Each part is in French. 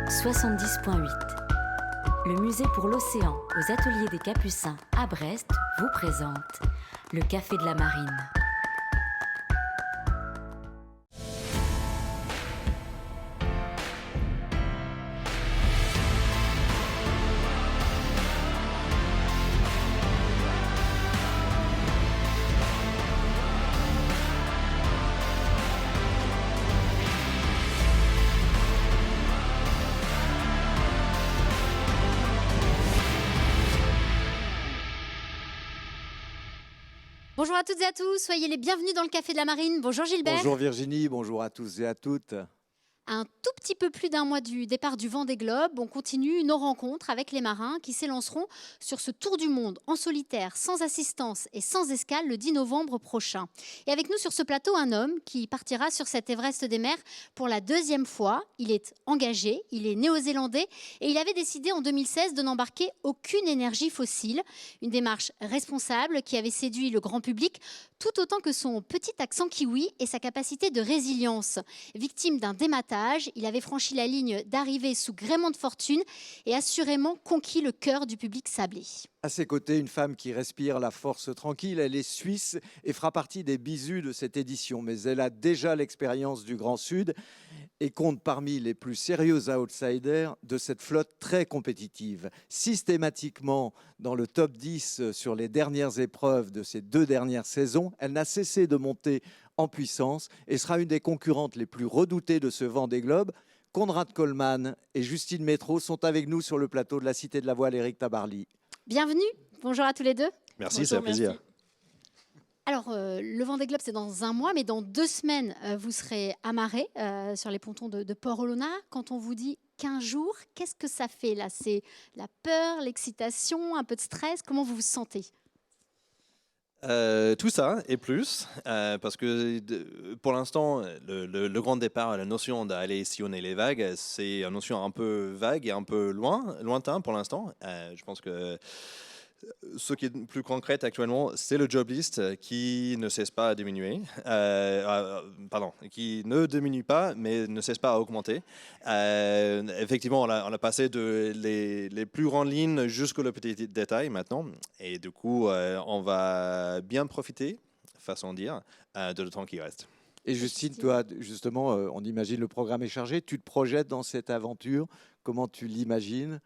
70.8. Le musée pour l'océan aux ateliers des Capucins à Brest vous présente le Café de la Marine. Bonjour à toutes et à tous, soyez les bienvenus dans le Café de la Marine. Bonjour Gilbert. Bonjour Virginie, bonjour à tous et à toutes. Un tout petit peu plus d'un mois du départ du Vendée Globe, on continue nos rencontres avec les marins qui s'élanceront sur ce tour du monde en solitaire, sans assistance et sans escale le 10 novembre prochain. Et avec nous sur ce plateau, un homme qui partira sur cet Everest des mers pour la deuxième fois. Il est engagé, il est néo-zélandais et il avait décidé en 2016 de n'embarquer aucune énergie fossile. Une démarche responsable qui avait séduit le grand public tout autant que son petit accent kiwi et sa capacité de résilience. Victime d'un dématage, il avait franchi la ligne d'arrivée sous gréement de fortune et assurément conquis le cœur du public sablé. À ses côtés, une femme qui respire la force tranquille. Elle est suisse et fera partie des bisous de cette édition. Mais elle a déjà l'expérience du Grand Sud et compte parmi les plus sérieux outsiders de cette flotte très compétitive. Systématiquement dans le top 10 sur les dernières épreuves de ces 2 dernières saisons, elle n'a cessé de monter en puissance et sera une des concurrentes les plus redoutées de ce Vendée Globe. Konrad Coleman et Justine Métro sont avec nous sur le plateau de la Cité de la Voile Éric Tabarly. Bienvenue, bonjour à tous les deux. Merci, Bonjour, c'est un plaisir. Merci. Alors, le Vendée Globe, c'est dans un mois, mais dans 2 semaines, vous serez amarrés sur les pontons de Port-Olona. Quand on vous dit 15 jours, qu'est-ce que ça fait là? C'est la peur, l'excitation, un peu de stress? Comment vous vous sentez? Tout ça et plus, parce que pour l'instant, le grand départ, la notion d'aller sillonner les vagues, c'est une notion un peu vague et un peu lointain pour l'instant. Je pense que ce qui est plus concret actuellement, c'est le job list qui ne cesse pas à diminuer, qui ne diminue pas, mais ne cesse pas à augmenter. Effectivement, on a passé les plus grandes lignes jusqu'au petit détail maintenant, et du coup, on va bien profiter, façon de dire, de le temps qui reste. Et Justine, toi, justement, on imagine le programme est chargé. Tu te projettes dans cette aventure? Comment tu l'imagines?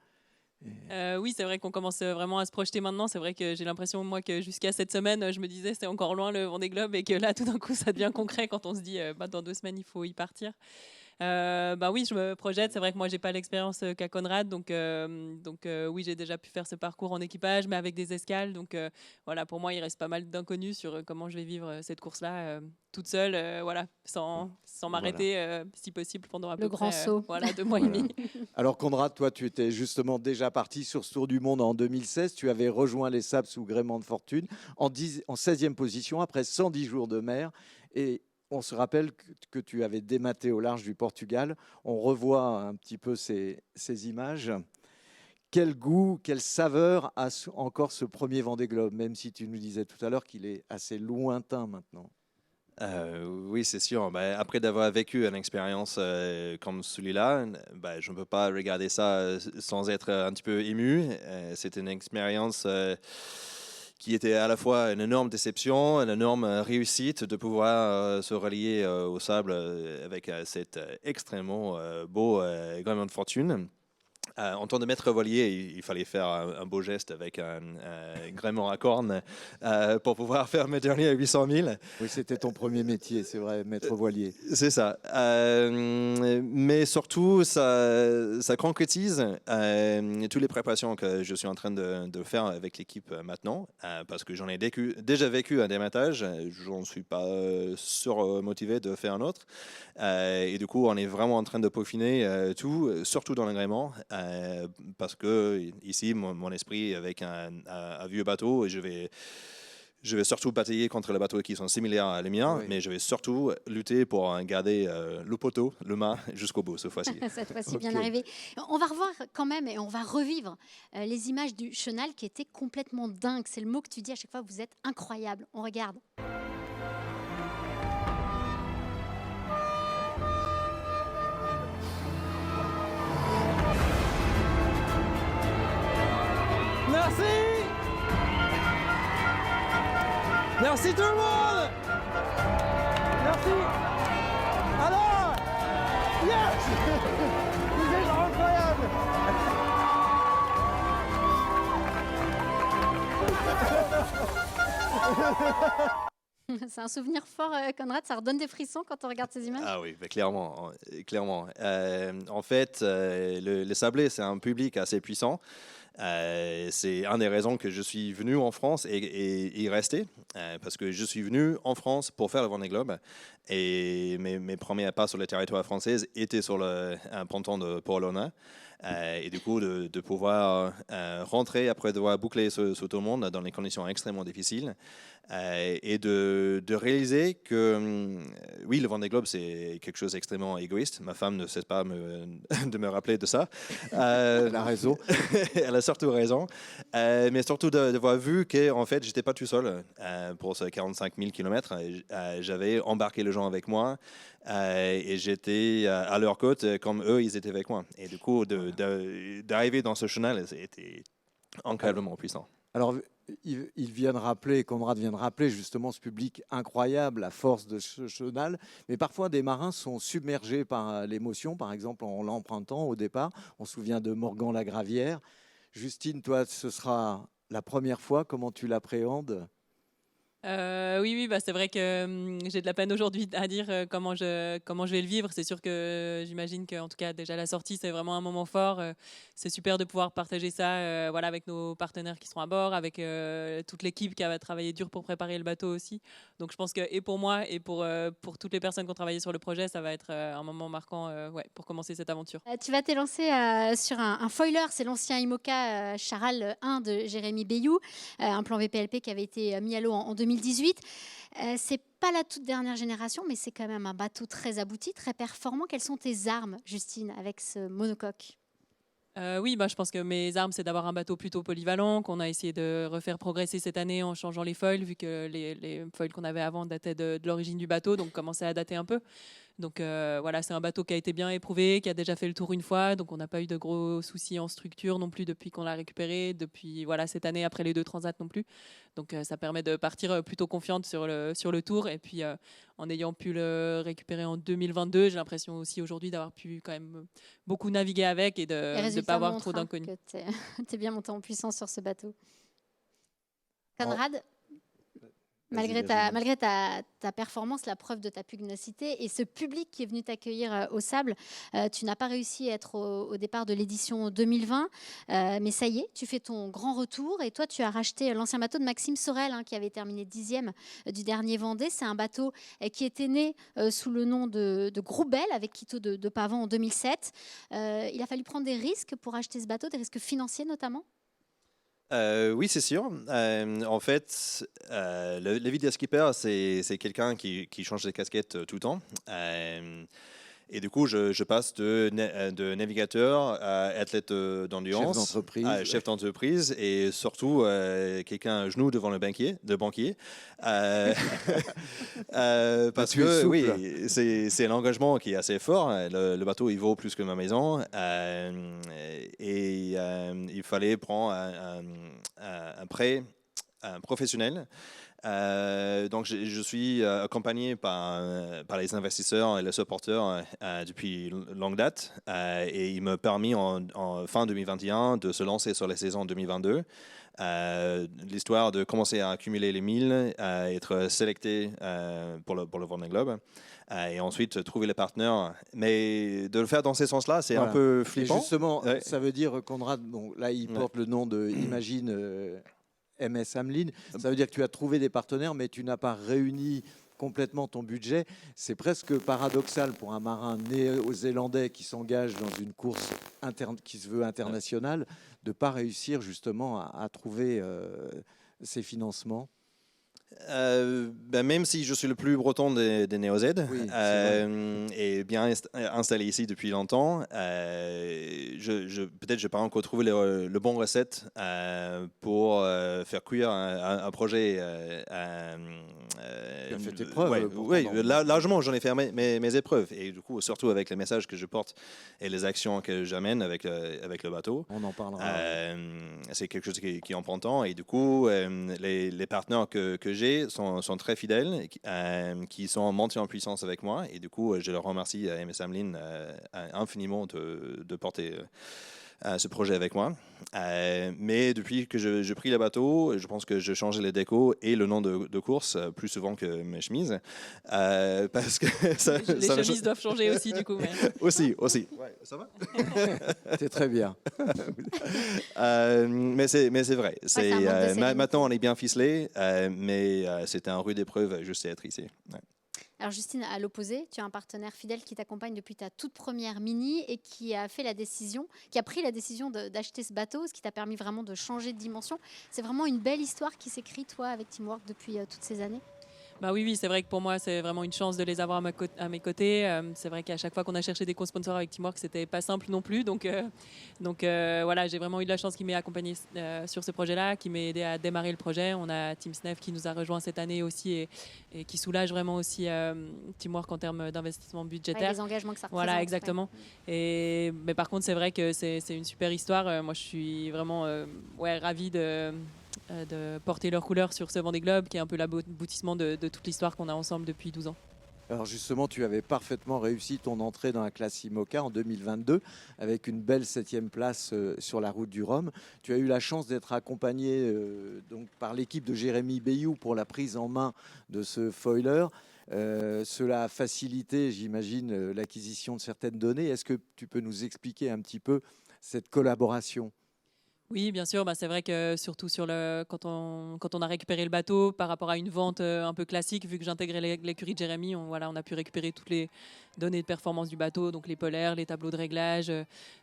Oui, c'est vrai qu'on commence vraiment à se projeter maintenant. C'est vrai que j'ai l'impression, moi, que jusqu'à cette semaine, je me disais c'est encore loin le Vendée Globe et que là, tout d'un coup, ça devient concret quand on se dit dans 2 semaines, il faut y partir. Oui, je me projette. C'est vrai que moi, j'ai pas l'expérience qu'a Konrad, donc oui, j'ai déjà pu faire ce parcours en équipage, mais avec des escales. Donc voilà, pour moi, il reste pas mal d'inconnus sur comment je vais vivre cette course-là toute seule, sans m'arrêter, si possible, pendant à peu près grand saut. 2 mois et demi. Alors Konrad, toi, tu étais justement déjà parti sur ce tour du monde en 2016. Tu avais rejoint les Sables sous gréement de fortune en 16e position après 110 jours de mer. Et on se rappelle que tu avais dématé au large du Portugal. On revoit un petit peu ces images. Quel goût, quelle saveur a encore ce premier Vendée Globe, même si tu nous disais tout à l'heure qu'il est assez lointain maintenant. Oui, c'est sûr. Après d'avoir vécu une expérience comme celui-là, je ne peux pas regarder ça sans être un petit peu ému. C'est une expérience qui était à la fois une énorme déception, une énorme réussite de pouvoir se relier au sable avec cet extrêmement beau gréement de fortune. En tant que maître voilier, il fallait faire un beau geste avec un gréement à cornes pour pouvoir faire mes derniers à 800 000. Oui, c'était ton premier métier, c'est vrai, maître voilier. C'est ça. Mais surtout, ça concrétise toutes les préparations que je suis en train de faire avec l'équipe maintenant, parce que j'en ai déjà vécu un dématage. Je n'en suis pas surmotivé de faire un autre. Et du coup, on est vraiment en train de peaufiner tout, surtout dans l'agrément. Parce que ici, mon esprit avec un vieux bateau, et je vais surtout batailler contre les bateaux qui sont similaires à les miens, oui. Mais je vais surtout lutter pour garder le poteau, le mât, jusqu'au bout cette fois-ci. Cette fois-ci, bien arrivé. On va revoir quand même et on va revivre les images du chenal qui étaient complètement dingues. C'est le mot que tu dis à chaque fois, vous êtes incroyable. On regarde. Merci. Merci tout le monde. Merci. Alors, yes. Vous êtes incroyable. C'est un souvenir fort, Conrad. Ça redonne des frissons quand on regarde ces images. Ah oui, bah, clairement. Clairement. En fait, le sablé, c'est un public assez puissant. C'est une des raisons que je suis venu en France et y rester, parce que je suis venu en France pour faire le Vendée Globe. Et mes premiers pas sur le territoire français étaient sur un ponton de Port-Lona. Et du coup, de pouvoir rentrer après devoir boucler sur tout le monde dans des conditions extrêmement difficiles. Et de réaliser que, oui, le Vendée Globe, c'est quelque chose d'extrêmement égoïste. Ma femme ne cesse pas de me rappeler de ça. Elle a raison. Elle a surtout raison. Mais surtout d'avoir vu qu'en fait, je n'étais pas tout seul pour ce 45 000 km. J'avais embarqué les gens avec moi et j'étais à leur côte comme eux, ils étaient avec moi. Et du coup, d'arriver dans ce chenal, c'était incroyablement puissant. Alors, il vient de rappeler, Conrad vient de rappeler justement ce public incroyable, la force de ce chenal. Mais parfois, des marins sont submergés par l'émotion. Par exemple, en l'empruntant au départ, on se souvient de Morgan-la-Gravière. Justine, toi, ce sera la première fois. Comment tu l'appréhendes ? Oui, bah, c'est vrai que j'ai de la peine aujourd'hui à dire comment je vais le vivre. C'est sûr que j'imagine qu'en tout cas, déjà la sortie, c'est vraiment un moment fort. C'est super de pouvoir partager ça voilà, avec nos partenaires qui seront à bord, avec toute l'équipe qui a travaillé dur pour préparer le bateau aussi. Donc je pense que, et pour moi, et pour toutes les personnes qui ont travaillé sur le projet, ça va être un moment marquant ouais, pour commencer cette aventure. Tu vas t'élancer sur un foiler, c'est l'ancien IMOCA Charal 1 de Jérémy Bayou, un plan VPLP qui avait été mis à l'eau en 2018. C'est pas la toute dernière génération, mais c'est quand même un bateau très abouti, très performant. Quelles sont tes armes, Justine, avec ce monocoque ? Oui, bah, je pense que mes armes, c'est d'avoir un bateau plutôt polyvalent, qu'on a essayé de refaire progresser cette année en changeant les foils, vu que les foils qu'on avait avant dataient de l'origine du bateau, donc commençaient à dater un peu. Donc voilà, c'est un bateau qui a été bien éprouvé, qui a déjà fait le tour une fois, donc on n'a pas eu de gros soucis en structure non plus depuis qu'on l'a récupéré, depuis voilà, cette année après les 2 transats non plus. Donc ça permet de partir plutôt confiante sur le tour. Et puis en ayant pu le récupérer en 2022, j'ai l'impression aussi aujourd'hui d'avoir pu quand même beaucoup naviguer avec et de ne pas avoir trop d'inconnus. Tu es bien monté en puissance sur ce bateau. Conrad ? Malgré ta performance, la preuve de ta pugnacité et ce public qui est venu t'accueillir au Sable, tu n'as pas réussi à être au départ de l'édition 2020, mais ça y est, tu fais ton grand retour et toi tu as racheté l'ancien bateau de Maxime Sorel qui avait terminé 10e du dernier Vendée. C'est un bateau qui était né sous le nom de Groubel avec Quito de Pavan en 2007. Il a fallu prendre des risques pour acheter ce bateau, des risques financiers notamment. Oui, c'est sûr. En fait, le lead skipper, c'est quelqu'un qui change de casquette tout le temps. Et du coup, je passe de navigateur à athlète d'endurance, chef d'entreprise et surtout quelqu'un à genoux devant le banquier. Parce que oui, c'est un engagement qui est assez fort. Le bateau, il vaut plus que ma maison. Et il fallait prendre un prêt professionnel. Donc, je suis accompagné par les investisseurs et les supporters depuis longue date. Et il m'a permis en fin 2021 de se lancer sur la saison 2022. L'histoire de commencer à accumuler les milles, être sélecté pour le Vendée Globe. Et ensuite trouver les partenaires. Mais de le faire dans ces sens-là, c'est un peu flippant. Et justement, ça veut dire, Conrad, bon, là, il porte le nom de Imagine MS Hamelin. Ça veut dire que tu as trouvé des partenaires, mais tu n'as pas réuni complètement ton budget. C'est presque paradoxal pour un marin néo-zélandais qui s'engage dans une course qui se veut internationale de ne pas réussir justement à trouver ces financements. Même si je suis le plus breton des Néo-Z et bien installé ici depuis longtemps, peut-être je n'ai pas encore trouvé le bon recette pour faire cuire un projet Tu as fait tes preuves. Oui, largement, j'en ai fait mes épreuves. Et du coup, surtout avec les messages que je porte et les actions que j'amène avec le bateau. On en parlera. C'est quelque chose qui en prend temps. Et du coup, les partenaires que j'ai sont très fidèles, qui sont montés en puissance avec moi. Et du coup, je leur remercie, MS Ameline, infiniment de porter ce projet avec moi. Mais depuis que j'ai pris le bateau, je pense que j'ai changé les décos et le nom de course plus souvent que mes chemises. Parce que les chemises doivent changer aussi, du coup. Mais... aussi. Ouais, ça va? C'est très bien. Mais c'est vrai. Ouais, maintenant, on est bien ficelé, mais c'était un rude épreuve juste à être ici. Ouais. Alors Justine, à l'opposé, tu as un partenaire fidèle qui t'accompagne depuis ta toute première mini et qui a pris la décision d'acheter ce bateau, ce qui t'a permis vraiment de changer de dimension. C'est vraiment une belle histoire qui s'écrit, toi, avec Teamwork depuis toutes ces années. Bah oui, c'est vrai que pour moi, c'est vraiment une chance de les avoir à mes côtés. C'est vrai qu'à chaque fois qu'on a cherché des co-sponsors avec Teamwork, c'était pas simple non plus. Donc voilà, j'ai vraiment eu de la chance qu'il m'ait accompagné sur ce projet-là, qui m'ait aidé à démarrer le projet. On a Team Snef qui nous a rejoint cette année aussi et qui soulage vraiment aussi Teamwork en termes d'investissement budgétaire. Ouais, les engagements que ça représente. Voilà, exactement. Ouais. Mais par contre, c'est vrai que c'est une super histoire. Moi, je suis vraiment ravie de porter leurs couleurs sur ce Vendée Globe, qui est un peu l'aboutissement de toute l'histoire qu'on a ensemble depuis 12 ans. Alors justement, tu avais parfaitement réussi ton entrée dans la classe IMOCA en 2022 avec une belle 7e place sur la route du Rhum. Tu as eu la chance d'être accompagné donc par l'équipe de Jérémy Bayou pour la prise en main de ce foiler. Cela a facilité, j'imagine, l'acquisition de certaines données. Est-ce que tu peux nous expliquer un petit peu cette collaboration ? Oui, bien sûr. C'est vrai que surtout quand on a récupéré le bateau par rapport à une vente un peu classique, vu que j'intégrais l'écurie de Jérémy, on a pu récupérer toutes les données de performance du bateau, donc les polaires, les tableaux de réglage,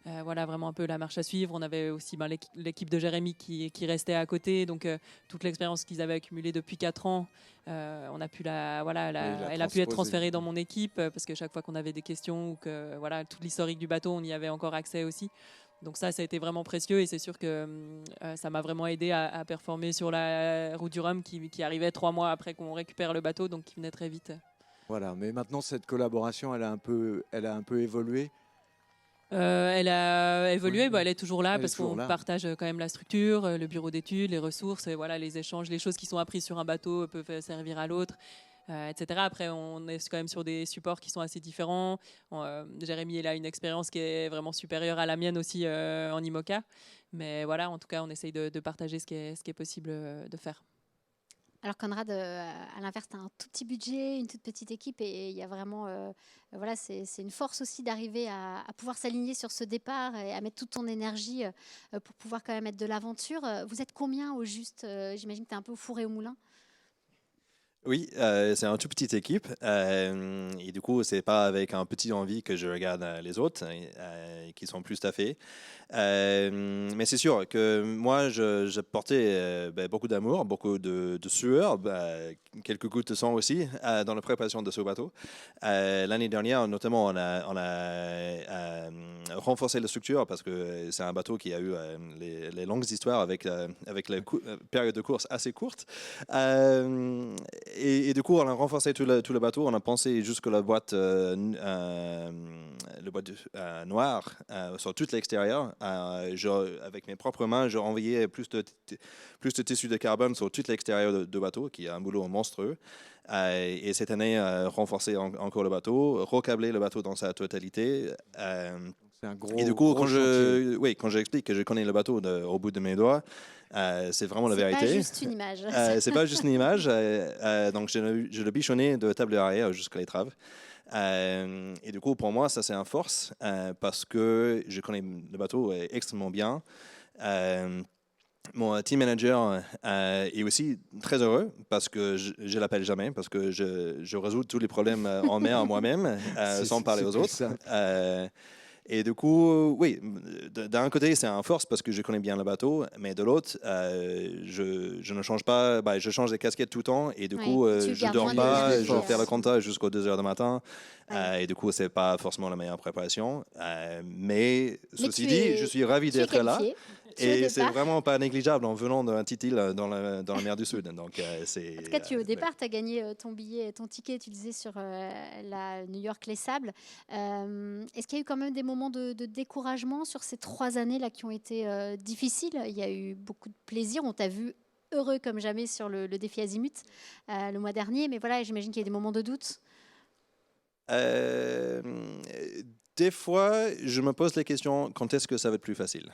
vraiment un peu la marche à suivre. On avait aussi l'équipe de Jérémy qui restait à côté, donc toute l'expérience qu'ils avaient accumulée depuis 4 ans, on a pu elle a pu être transférée dans mon équipe parce que chaque fois qu'on avait des questions ou que toute l'historique du bateau, on y avait encore accès aussi. Donc ça a été vraiment précieux et c'est sûr que ça m'a vraiment aidé à performer sur la route du Rhum qui arrivait 3 mois après qu'on récupère le bateau, donc qui venait très vite. Voilà, mais maintenant cette collaboration, elle a un peu évolué. Elle a évolué, Oui. elle est toujours là Elle est parce toujours qu'on là. partage quand même la structure, le bureau d'études, les ressources, les échanges, les choses qui sont apprises sur un bateau peuvent servir à l'autre. Etc. Après, on est quand même sur des supports qui sont assez différents. Jérémy, il a une expérience qui est vraiment supérieure à la mienne aussi en IMOCA. Mais voilà, en tout cas, on essaye de partager ce qui est possible de faire. Alors Conrad, à l'inverse, tu as un tout petit budget, une toute petite équipe et il y a vraiment, c'est une force aussi d'arriver à pouvoir s'aligner sur ce départ et à mettre toute ton énergie pour pouvoir quand même être de l'aventure. Vous êtes combien au juste? J'imagine que tu es un peu au four et au moulin. Oui, c'est une toute petite équipe. Et du coup, c'est pas avec un petit envie que je regarde les autres qui sont plus staffés. Mais c'est sûr que moi, je portais beaucoup d'amour, beaucoup de sueur, quelques gouttes de sang aussi dans la préparation de ce bateau. L'année dernière, notamment, on a renforcé la structure parce que c'est un bateau qui a eu les longues histoires avec la période de course assez courte. Et du coup, on a renforcé tout le bateau. On a pensé jusqu'à la boîte, noire sur tout l'extérieur. Avec mes propres mains, j'ai envoyé plus de tissu de carbone sur tout l'extérieur de bateau, qui est un boulot monstrueux. Et cette année, renforcer encore le bateau, recabler le bateau dans sa totalité. C'est un gros. Et du coup, gros quand j'explique que je connais le bateau au bout de mes doigts, c'est vraiment la vérité. C'est pas juste une image. C'est pas juste une image. Donc, je le bichonnais de table arrière jusqu'à l'étrave. Et du coup, pour moi, ça, c'est une force parce que je connais le bateau extrêmement bien. Mon team manager est aussi très heureux parce que je l'appelle jamais, parce que je résous tous les problèmes en mer moi-même sans parler aux autres. Et du coup, oui, d'un côté, c'est une force parce que je connais bien le bateau, mais de l'autre, je ne change pas, je change de casquette tout le temps et du coup, je ne dors pas, je vais faire le comptage jusqu'aux 2 heures du matin. Et du coup, ce n'est pas forcément la meilleure préparation. Mais ceci dit, je suis ravi d'être là. es au Et c'est départ. vraiment pas négligeable en venant d'un petite île dans la mer du Sud. Donc, En tout cas, au départ, tu as gagné ton billet, ton ticket, tu disais, sur la New York Les Sables. Est-ce qu'il y a eu quand même des moments de découragement sur ces 3 années-là qui ont été difficiles? Il y a eu beaucoup de plaisir. On t'a vu heureux comme jamais sur le défi Azimut le mois dernier. Mais voilà, j'imagine qu'il y a des moments de doute. Euh, des fois, je me pose la question, quand est-ce que ça va être plus facile,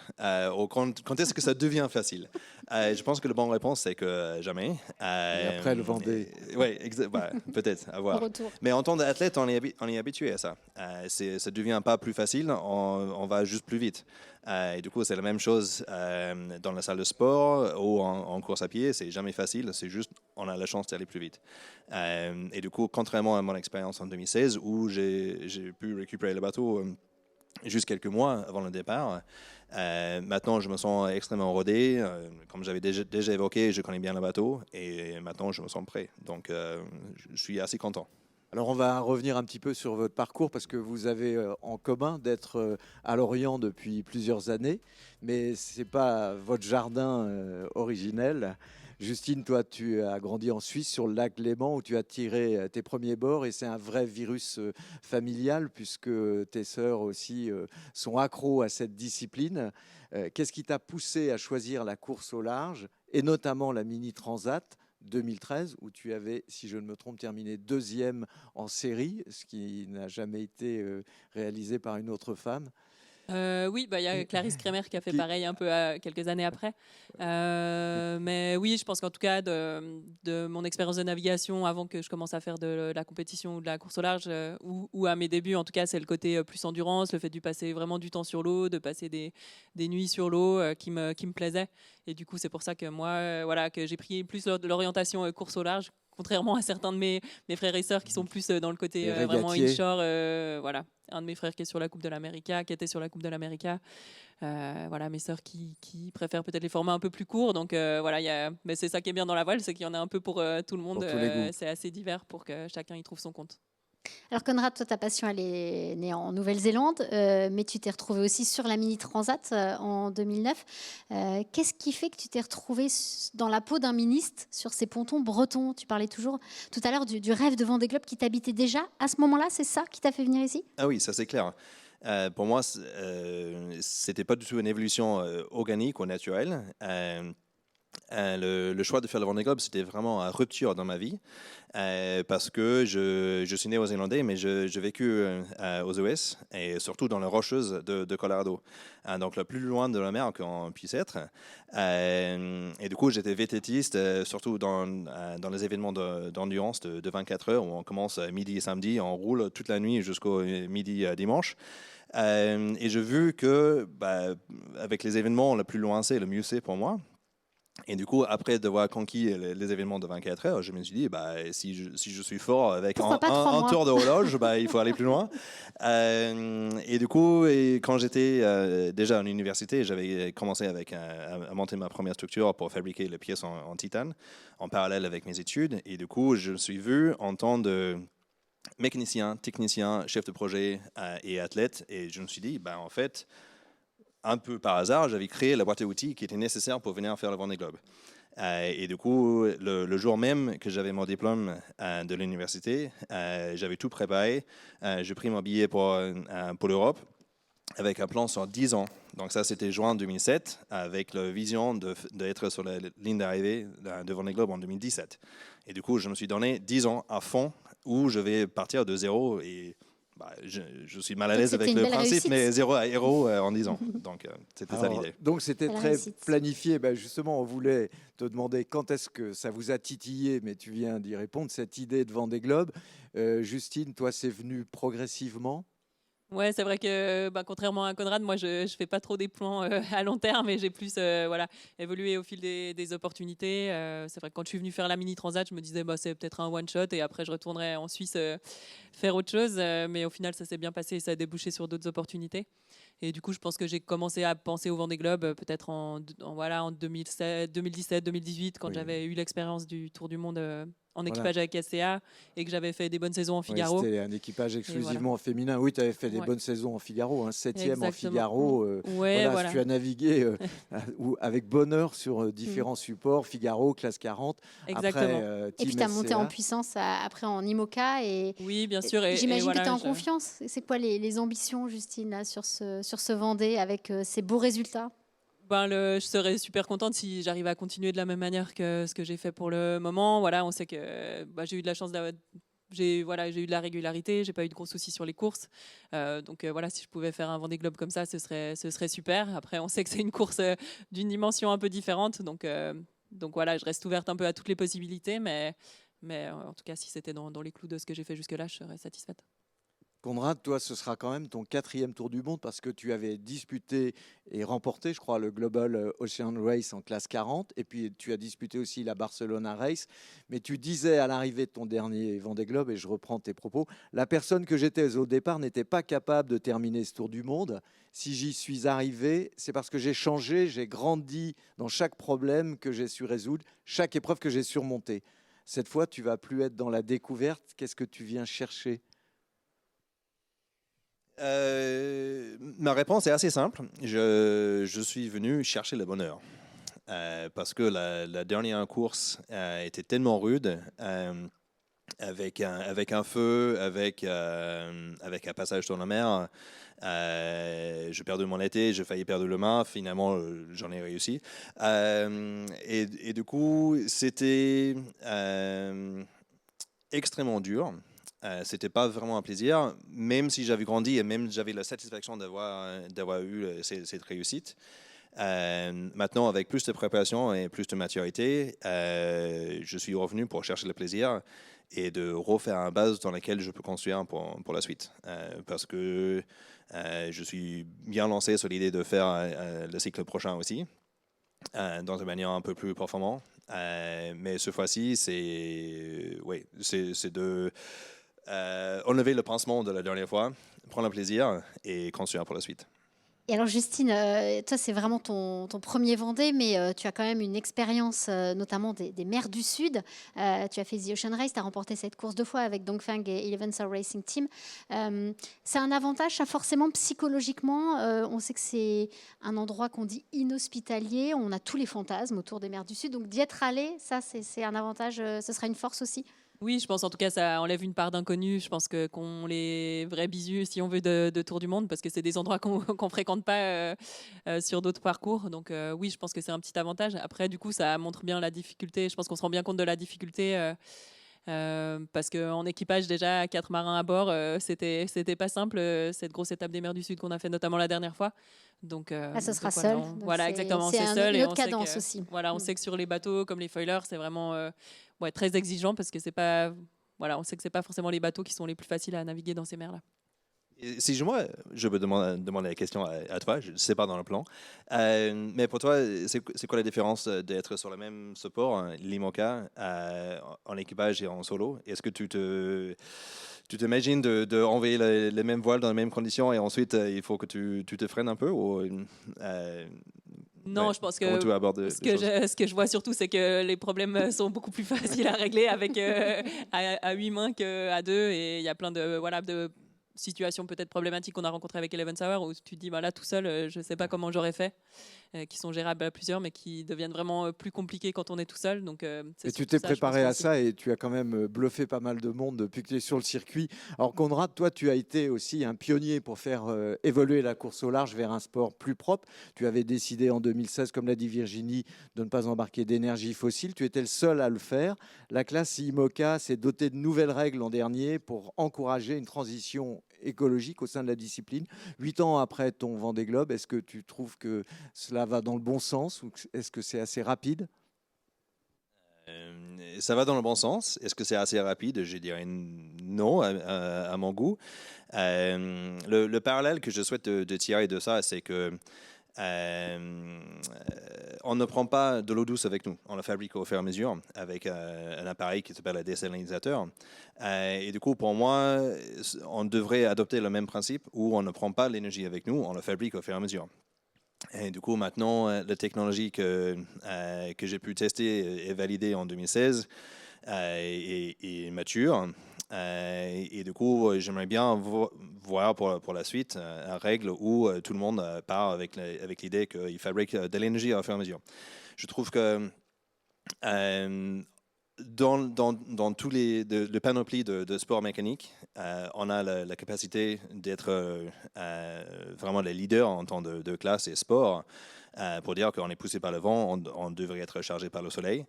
ou quand est-ce que ça devient facile. Je pense que la bonne réponse, c'est que jamais. Et après le Vendée. Oui, peut-être, à Au voir. retour. Mais en tant qu'athlète, on est habitué à ça. Ça ne devient pas plus facile, on va juste plus vite. Et du coup, c'est la même chose dans la salle de sport ou en course à pied. C'est jamais facile, c'est juste on a la chance d'aller plus vite. Et du coup, contrairement à mon expérience en 2016, où j'ai pu récupérer le bateau juste quelques mois avant le départ, maintenant je me sens extrêmement rodé. Comme j'avais déjà évoqué, je connais bien le bateau et maintenant je me sens prêt. Donc, je suis assez content. Alors on va revenir un petit peu sur votre parcours parce que vous avez en commun d'être à Lorient depuis plusieurs années, mais ce n'est pas votre jardin originel. Justine, toi, tu as grandi en Suisse sur le lac Léman où tu as tiré tes premiers bords et c'est un vrai virus familial puisque tes sœurs aussi sont accros à cette discipline. Qu'est-ce qui t'a poussé à choisir la course au large et notamment la Mini Transat 2013, où tu avais, si je ne me trompe, terminé 2e en série, ce qui n'a jamais été réalisé par une autre femme. Oui, il y a Clarisse Kremer qui a fait pareil un peu quelques années après. Mais oui, je pense qu'en tout cas, de mon expérience de navigation avant que je commence à faire de la compétition ou de la course au large, ou à mes débuts, en tout cas, c'est le côté plus endurance, le fait de passer vraiment du temps sur l'eau, de passer des nuits sur l'eau qui me plaisait. Et du coup, c'est pour ça que moi, que j'ai pris plus l'orientation course au large, contrairement à certains de mes frères et sœurs qui sont plus dans le côté vraiment inshore. Voilà, un de mes frères qui est sur la Coupe de l'América, qui était sur la Coupe de l'América. Voilà, mes sœurs qui préfèrent peut-être les formats un peu plus courts. Donc mais c'est ça qui est bien dans la voile, c'est qu'il y en a un peu pour tout le monde. Pour tous les goûts. C'est assez divers pour que chacun y trouve son compte. Alors Conrad, toi, ta passion, elle est née en Nouvelle-Zélande, mais tu t'es retrouvé aussi sur la Mini Transat en 2009. Qu'est-ce qui fait que tu t'es retrouvé dans la peau d'un ministre sur ces pontons bretons? Tu parlais toujours tout à l'heure du rêve de Vendée Globe qui t'habitait déjà à ce moment-là. C'est ça qui t'a fait venir ici? Ah oui, ça c'est clair. Pour moi, c'était pas du tout une évolution organique ou naturelle. Le choix de faire le Vendée Globe, c'était vraiment une rupture dans ma vie parce que je suis néo-zélandais, mais j'ai vécu aux US et surtout dans les Rocheuses de Colorado, donc le plus loin de la mer qu'on puisse être. Et du coup, j'étais vététiste, surtout dans les événements d'endurance de 24 heures où on commence midi et samedi, on roule toute la nuit jusqu'au midi dimanche. Et j'ai vu que avec les événements, le plus loin c'est, le mieux c'est pour moi. Et du coup, après devoir conquis les événements de 24 heures, je me suis dit, si je suis fort avec un tour de horloge, il faut aller plus loin. Et du coup, quand j'étais déjà à l'université, j'avais commencé à monter ma première structure pour fabriquer les pièces en titane, en parallèle avec mes études. Et du coup, je me suis vu en tant que mécanicien, technicien, chef de projet et athlète. Et je me suis dit, en fait, un peu par hasard, j'avais créé la boîte à outils qui était nécessaire pour venir faire le Vendée Globe. Et du coup, le jour même que j'avais mon diplôme de l'université, j'avais tout préparé. J'ai pris mon billet pour l'Europe avec un plan sur 10 ans. Donc ça, c'était juin 2007, avec la vision d'être sur la ligne d'arrivée de Vendée Globe en 2017. Et du coup, je me suis donné 10 ans à fond où je vais partir de zéro et je suis mal à l'aise avec le principe, réussite. Mais zéro à héros en 10 ans. Donc, c'était ça l'idée. Donc, c'était très planifié. Justement, on voulait te demander quand est-ce que ça vous a titillé, mais tu viens d'y répondre, cette idée de Vendée Globe. Justine, toi, c'est venu progressivement? Ouais, c'est vrai que contrairement à Conrad, moi je fais pas trop des plans à long terme et j'ai plus évolué au fil des opportunités. C'est vrai que quand je suis venue faire la Mini Transat, je me disais c'est peut-être un one shot et après je retournerai en Suisse faire autre chose. Mais au final, ça s'est bien passé et ça a débouché sur d'autres opportunités. Et du coup, je pense que j'ai commencé à penser au Vendée Globe peut-être en 2017, 2018, quand j'avais eu l'expérience du Tour du Monde en équipage avec SCA et que j'avais fait des bonnes saisons en Ouais, Figaro. c'était un équipage exclusivement féminin. Oui, tu avais fait des bonnes saisons en Figaro, 7e en Exactement. Figaro. Voilà. Tu as navigué avec bonheur sur différents supports, Figaro, classe 40. Exactement. Après, Et Team puis tu as monté en SCA. puissance après en IMOCA. Oui, bien sûr. Et J'imagine voilà, que tu es en confiance. C'est quoi les ambitions, Justine, là, sur ce Vendée avec ces beaux résultats? Je serais super contente si j'arrive à continuer de la même manière que ce que j'ai fait pour le moment. Voilà, on sait que j'ai eu de la chance d'avoir. J'ai eu de la régularité, j'ai pas eu de gros soucis sur les courses. Voilà, si je pouvais faire un Vendée Globe comme ça, ce serait super. Après, on sait que c'est une course d'une dimension un peu différente. Donc voilà, je reste ouverte un peu à toutes les possibilités. Mais en tout cas, si c'était dans les clous de ce que j'ai fait jusque-là, je serais satisfaite. Conrad, toi, ce sera quand même ton 4e Tour du Monde parce que tu avais disputé et remporté, je crois, le Global Ocean Race en classe 40. Et puis, tu as disputé aussi la Barcelona Race. Mais tu disais à l'arrivée de ton dernier Vendée Globe, et je reprends tes propos, la personne que j'étais au départ n'était pas capable de terminer ce Tour du Monde. Si j'y suis arrivé, c'est parce que j'ai changé, j'ai grandi dans chaque problème que j'ai su résoudre, chaque épreuve que j'ai surmontée. Cette fois, tu vas plus être dans la découverte. Qu'est-ce que tu viens chercher ? Ma réponse est assez simple. Je suis venu chercher le bonheur. Parce que la dernière course était tellement rude, avec un feu, avec un passage sur la mer. J'ai perdu mon été, j'ai failli perdre le mât. Finalement, j'en ai réussi. Et du coup, c'était extrêmement dur. C'était pas vraiment un plaisir, même si j'avais grandi et même j'avais la satisfaction d'avoir eu cette réussite. Maintenant, avec plus de préparation et plus de maturité, je suis revenu pour chercher le plaisir et de refaire une base dans laquelle je peux construire pour la suite. Parce que je suis bien lancé sur l'idée de faire le cycle prochain aussi, dans une manière un peu plus performante. Mais cette fois-ci, c'est de enlever le pansement de la dernière fois, prendre le plaisir et construire pour la suite. Et alors Justine, toi c'est vraiment ton premier Vendée, mais tu as quand même une expérience notamment des mers du Sud. Tu as fait The Ocean Race, tu as remporté cette course 2 fois avec Dongfeng et Eleven Star Racing Team. C'est un avantage, ça forcément psychologiquement. On sait que c'est un endroit qu'on dit inhospitalier, on a tous les fantasmes autour des mers du Sud. Donc d'y être allé, ça c'est un avantage, ce sera une force aussi. Oui, je pense en tout cas ça enlève une part d'inconnu. Je pense que qu'on les vrais bisous, si on veut, de Tour du Monde, parce que c'est des endroits qu'on fréquente pas sur d'autres parcours. Donc oui, je pense que c'est un petit avantage. Après, du coup, ça montre bien la difficulté. Je pense qu'on se rend bien compte de la difficulté. Parce qu'en équipage, déjà, 4 marins à bord, c'était pas simple, cette grosse étape des mers du Sud qu'on a fait notamment la dernière fois. Donc, ce sera voilà, seul. Voilà, exactement, c'est seul. une Et autre cadence aussi. Voilà, on sait que sur les bateaux comme les foilers, c'est vraiment très exigeant parce que c'est pas. Voilà, on sait que c'est pas forcément les bateaux qui sont les plus faciles à naviguer dans ces mers-là. Si je peux demander la question à toi, je ne sais pas dans le plan. Mais pour toi, c'est quoi la différence d'être sur le même support, l'IMOCA, en équipage et en solo? Est-ce que tu t'imagines de envoyer les mêmes voiles dans les mêmes conditions et ensuite il faut que tu te freines un peu Non, je pense que ce que je vois surtout, c'est que les problèmes sont beaucoup plus faciles à régler avec à 8 mains qu'à 2. Et il y a plein de situations peut-être problématiques qu'on a rencontrées avec Eleven Hour où tu te dis, là, tout seul, je ne sais pas comment j'aurais fait, qui sont gérables à plusieurs, mais qui deviennent vraiment plus compliqués quand on est tout seul. Donc, et tu t'es préparé à ça et tu as quand même bluffé pas mal de monde depuis que tu es sur le circuit. Alors Conrad, toi, tu as été aussi un pionnier pour faire évoluer la course au large vers un sport plus propre. Tu avais décidé en 2016, comme l'a dit Virginie, de ne pas embarquer d'énergie fossile. Tu étais le seul à le faire. La classe IMOCA s'est dotée de nouvelles règles l'an dernier pour encourager une transition écologique au sein de la discipline. 8 ans après ton Vendée Globe, est-ce que tu trouves que cela va dans le bon sens ou est-ce que c'est assez rapide? Ça va dans le bon sens. Est-ce que c'est assez rapide? Je dirais non à mon goût. Le parallèle que je souhaite de tirer de ça, c'est que on ne prend pas de l'eau douce avec nous. On la fabrique au fur et à mesure avec un appareil qui s'appelle un désalinisateur. Et du coup, pour moi, on devrait adopter le même principe où on ne prend pas l'énergie avec nous, on la fabrique au fur et à mesure. Et du coup, maintenant, la technologie que j'ai pu tester et valider en 2016 et mature. Et du coup, j'aimerais bien voir pour la suite une règle où tout le monde part avec l'idée qu'il fabrique de l'énergie au fur et à mesure. Je trouve que dans tous le panoplie de sports mécaniques, on a la capacité d'être vraiment les leaders en temps de classe et sport. Pour dire qu'on est poussé par le vent, on devrait être chargé par le soleil.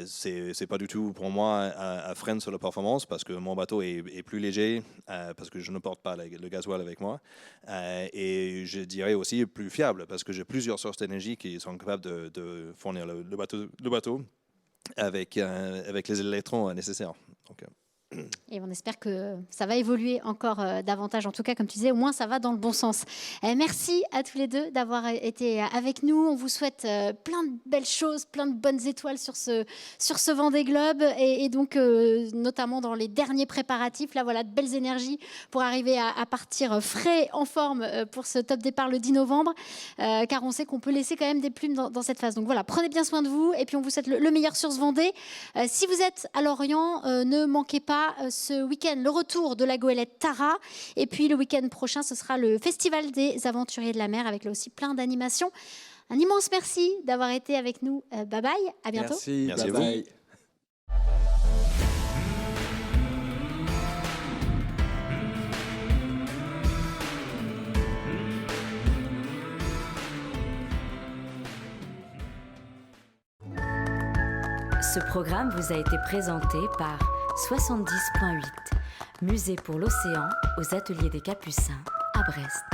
C'est pas du tout pour moi un frein sur la performance parce que mon bateau est plus léger, parce que je ne porte pas le gasoil avec moi. Et je dirais aussi plus fiable parce que j'ai plusieurs sources d'énergie qui sont capables de fournir le bateau avec les électrons nécessaires. Donc, Et on espère que ça va évoluer encore davantage. En tout cas, comme tu disais, au moins ça va dans le bon sens. Merci à tous les deux d'avoir été avec nous. On vous souhaite plein de belles choses, plein de bonnes étoiles sur ce Vendée Globe et donc notamment dans les derniers préparatifs. Là, voilà, de belles énergies pour arriver à partir frais, en forme pour ce top départ le 10 novembre. Car on sait qu'on peut laisser quand même des plumes dans cette phase. Donc voilà, prenez bien soin de vous et puis on vous souhaite le meilleur sur ce Vendée. Si vous êtes à Lorient, ne manquez pas ce week-end le retour de la goélette Tara et puis le week-end prochain ce sera le festival des aventuriers de la mer avec là aussi plein d'animations. Un immense merci d'avoir été avec nous. Bye bye, à bientôt. Merci à vous. bye. Ce programme vous a été présenté par 70.8, Musée pour l'océan aux Ateliers des Capucins à Brest.